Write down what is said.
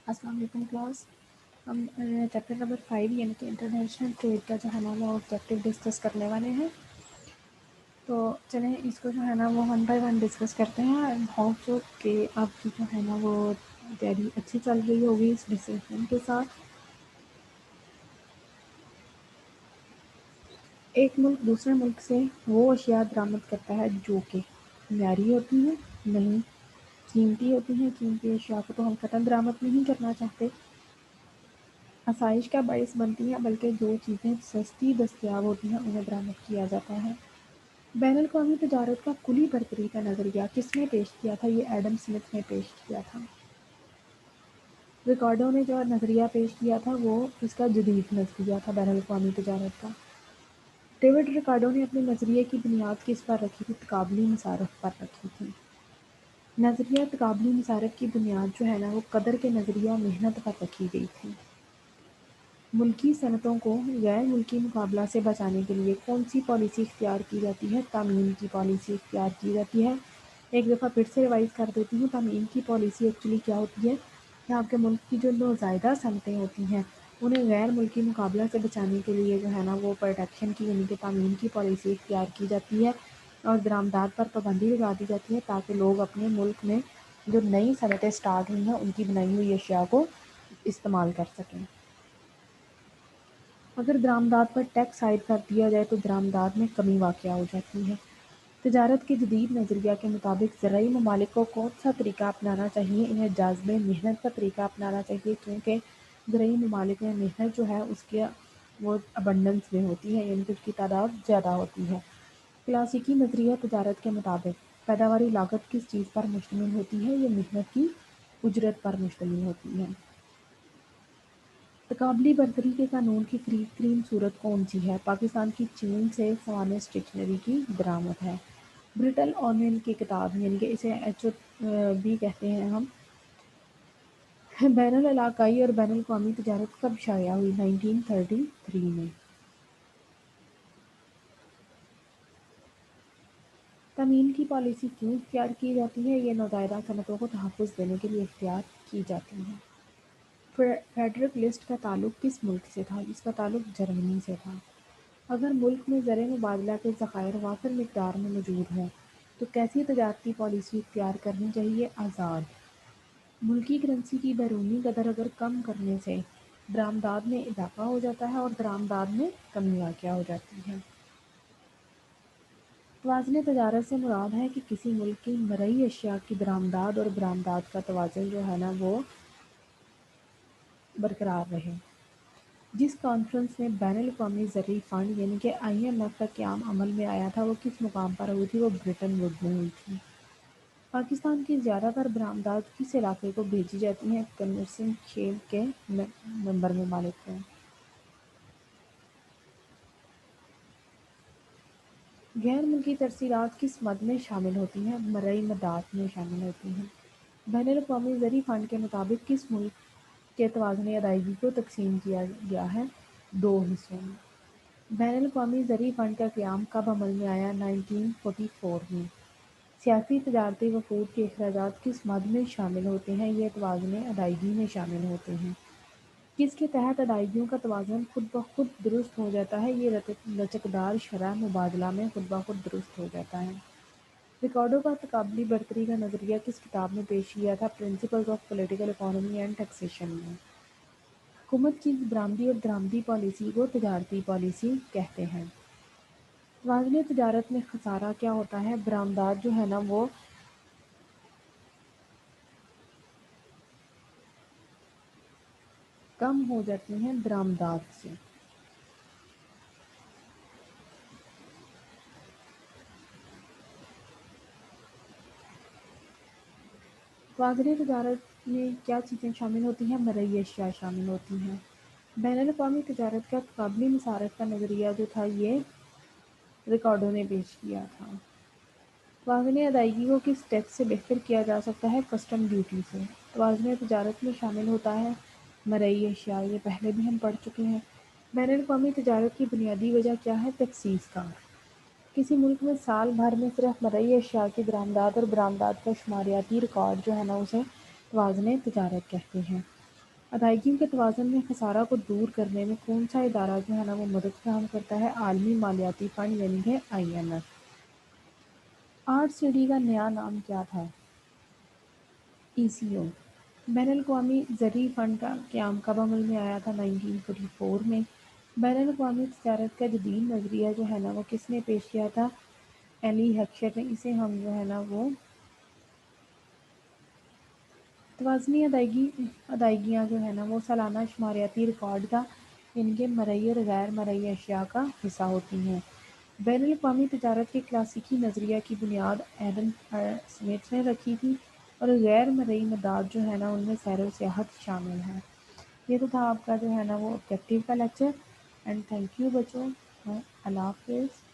अस्सलाम वालेकुम क्लास। हम चैप्टर नंबर 5 यानी कि इंटरनेशनल ट्रेड का जो है ना वो ऑब्जेक्टिव डिस्कस करने वाले हैं। तो चलें इसको जो है ना वो वन बाय वन डिस्कस करते हैं। आई होप सो कि आपकी जो है ना वो तैयारी अच्छी चल रही होगी इस डिस्कशन के साथ। एक मुल्क दूसरे मुल्क से वो अशिया बरामद करता है जो कि म्यारी होती हैं, नहीं कीमती होती हैं। कीमती अशिया को तो हम कतई बरामद नहीं करना चाहते, आसाइश का बाइस बनती हैं, बल्कि जो चीज़ें सस्ती दस्तयाब होती हैं उन्हें बरामद किया जाता है। बैनुल-अक़वामी तजारत का कुली बरतरी का नज़रिया किसने पेश किया था? ये एडम स्मिथ ने पेश किया था। रिकार्डो ने जो नज़रिया पेश किया था वो इसका जदीद नज़रिया था बैनुल-अक़वामी तजारत का। डेविड रिकार्डो ने अपने नज़रिए की बुनियाद किस पर रखी थी? तकाबली मुसारफ पर रखी थी। नज़रिया तकाबली मुसारफ की बुनियाद जो है ना वो कदर के नज़रिया मेहनत पर रखी गई थी। मुल्की सनतों को गैर मुल्की मुकाबला से बचाने के लिए कौन सी पॉलिसी इख्तियार की जाती है? तामीन की पॉलिसी इख्तियार की जाती है। एक दफ़ा फिर से रिवाइज़ कर देती हूँ, तामीन की पॉलिसी एक्चुअली क्या होती है कि आपके मुल्क की जो नौज़ायदा सनतें होती हैं उन्हें गैर मुल्की मुकाबला से बचाने के लिए जो है ना वो प्रोटेक्शन की यानी कि तामीन की पॉलिसी इख्तियार की जाती है और दरामदात पर पाबंदी लगा दी जाती है ताकि लोग अपने मुल्क में जो नई सनतें स्टार्ट हुई हैं उनकी बनाई हुई अशिया को इस्तेमाल कर सकें। अगर दरामदात पर टैक्स आयद कर दिया जाए तो दरामदात में कमी वाक़या हो जाती है। तजारत के जदीद नज़रिया के मुताबिक ज़राई ममालिक को कौन सा तरीका अपनाना चाहिए? इन्हें जाज़बे मेहनत का तरीका अपनाना चाहिए, क्योंकि ज़राई ममालिक में मेहनत जो है उसकी वो अबंडेंस में होती है, यानी कि उसकी तादाद ज़्यादा होती है। क्लासिकी नज़रिया तजारत के मुताबिक पैदावारी लागत किस चीज़ पर मुश्तमिल होती है? ये मेहनत की उजरत पर मुश्तमिल होती है। तकाबली बरतरी के कानून की करीब तरीन सूरत कौन सी है? पाकिस्तान की चीन से सामान्य स्टेशनरी की बरामद है। ब्रिटल ऑनियन की किताब यानी कि इसे एच भी कहते हैं हम, बैनुल इलाकाई और बैनुल अक़वामी तजारत कब शाया हुई? 1933 में। तमीन की पॉलिसी क्यों इख्तियार की जाती है? ये नौज़ायदा सनतों को तहफ़्फ़ुज़ देने के लिए इख्तियार की जाती है। फेडरल लिस्ट का ताल्लुक किस मुल्क से था? इसका ताल्लुक जर्मनी से था। अगर मुल्क में ज़र मुबादला के ज़खायर वाफ़िर मिक़दार में मौजूद हों तो कैसी तजारती पॉलिसी इख्तियार करनी चाहिए? आज़ाद। मुल्की करेंसी की बैरूनी कदर अगर कम करने से दरामदाद में इजाफा हो जाता है और दरामदाद में कमी वाक़या हो जाती है। तवाज़ुन तजारत से मुराद है कि किसी मुल्क की मरई अशिया की दरामदाद और बरामदाद का तवाज़ुन जो है ना वो बरकरार रहे। जिस कॉन्फ्रेंस में बैनुल-अक़वामी ज़रई फ़ंड यानी कि IMF का क़याम अमल में आया था वो किस मुकाम पर हुई थी? वो ब्रिटन वुड्स में हुई थी। पाकिस्तान की ज़्यादातर बरामदात किस इलाके को भेजी जाती हैं? कन्वर्सिंग खेल के मेंबर ममालिक को। गैर मुल्की तरसीलात किस मद में शामिल होती हैं? मरई मदात में शामिल होती हैं। बैनुल-अक़वामी ज़रई फ़ंड के मुताबिक किस मुल्क के तवाज़ुन अदायगी को तक़सीम किया गया है? 2 हिस्सों में। बैनुल-अक़वामी ज़रई फ़ंड का क़याम कब अमल में आया? 1944 में। सियासी तजारती वफ़ूद के अखराजात किस मद में शामिल होते हैं? ये तवाज़ुन अदायगी में शामिल होते हैं। किसके तहत अदायगियों का तवाज़ुन खुद ब खुद दुरुस्त हो जाता है? ये लचकदार शरह मुबादला में खुद ब खुद दुरुस्त हो जाता है। रिकार्डो का तकाबली बरतरी का नज़रिया किस किताब में पेश किया था? Principles of political economy and taxation में। हुकूमत की बरामदी और दरामदी पॉलिसी को तजारती पॉलिसी कहते हैं। तवाज़ुन तजारत में खसारा क्या होता है? बरामदात जो है ना वो कम हो जाती हैं दरामदात से। तवाज़ुन तजारत में क्या चीज़ें शामिल होती हैं? मरई अशिया शामिल होती हैं। बैनुल-अक़वामी तजारत का तकाबली मुसारफ का नज़रिया जो था ये रिकार्डो ने पेश किया था। तवाज़ुन अदायगी को किस टैक्स से बेहतर किया जा सकता है? कस्टम ड्यूटी से। तवाज़ुन तजारत में शामिल होता है मरई अशिया, ये पहले भी हम पढ़ चुके हैं। बैनुल-अक़वामी तजारत की बुनियादी वजह क्या है? तख़सीस कार। کسی ملک میں سال بھر میں صرف مرئی اشیاء کی درآمدات اور برآمدات کا شماریاتی ریکارڈ جو ہے نا اسے توازن تجارت کہتے ہیں۔ ادائیگیوں کے توازن میں خسارہ کو دور کرنے میں کون سا ادارہ جو ہے نا وہ مدد فراہم کرتا ہے؟ عالمی مالیاتی فنڈ یعنی کہ IMF۔ آر سی ڈی کا نیا نام کیا تھا؟ ECO۔ بین الاقوامی زرعی فنڈ کا قیام کب عمل میں آیا تھا؟ 1944 میں۔ بین الاقوامی تجارت کا جدید نظریہ جو ہے نا وہ کس نے پیش کیا تھا؟ ایلی ہیکشر نے۔ اسے ہم جو ہے نا وہ توازنی ادائیگیاں جو ہے نا وہ سالانہ شماریاتی ریکارڈ کا ان کے مرئی اور غیر مرئی اشیاء کا حصہ ہوتی ہیں۔ بین الاقوامی تجارت کے کلاسیکی نظریہ کی بنیاد ایڈم اسمتھ نے رکھی تھی اور غیر مرئی مداد جو ہے نا ان میں سیر و سیاحت شامل ہے۔ یہ تو تھا آپ کا جو ہے نا وہ آبجیکٹیو کا لیکچر، اینڈ تھینک یو بچوں، اللہ حافظ۔